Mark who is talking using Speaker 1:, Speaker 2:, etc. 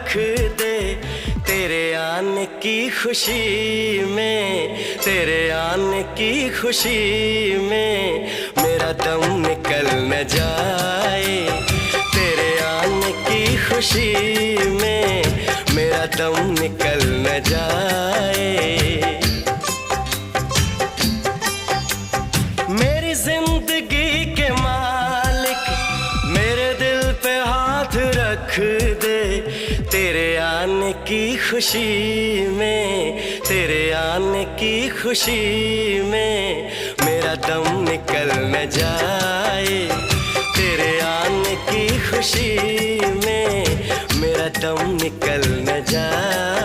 Speaker 1: रख दे। तेरे आने की खुशी में, तेरे आने की खुशी में मेरा दम निकल न जाए। तेरे आने की खुशी में मेरा दम निकल न जाए। मेरी जिंदगी के मालिक मेरे दिल पे हाथ रख दे। तेरे आने की खुशी में, तेरे आने की खुशी में मेरा दम निकल न जाए। तेरे आने की खुशी में मेरा दम निकल न जाए।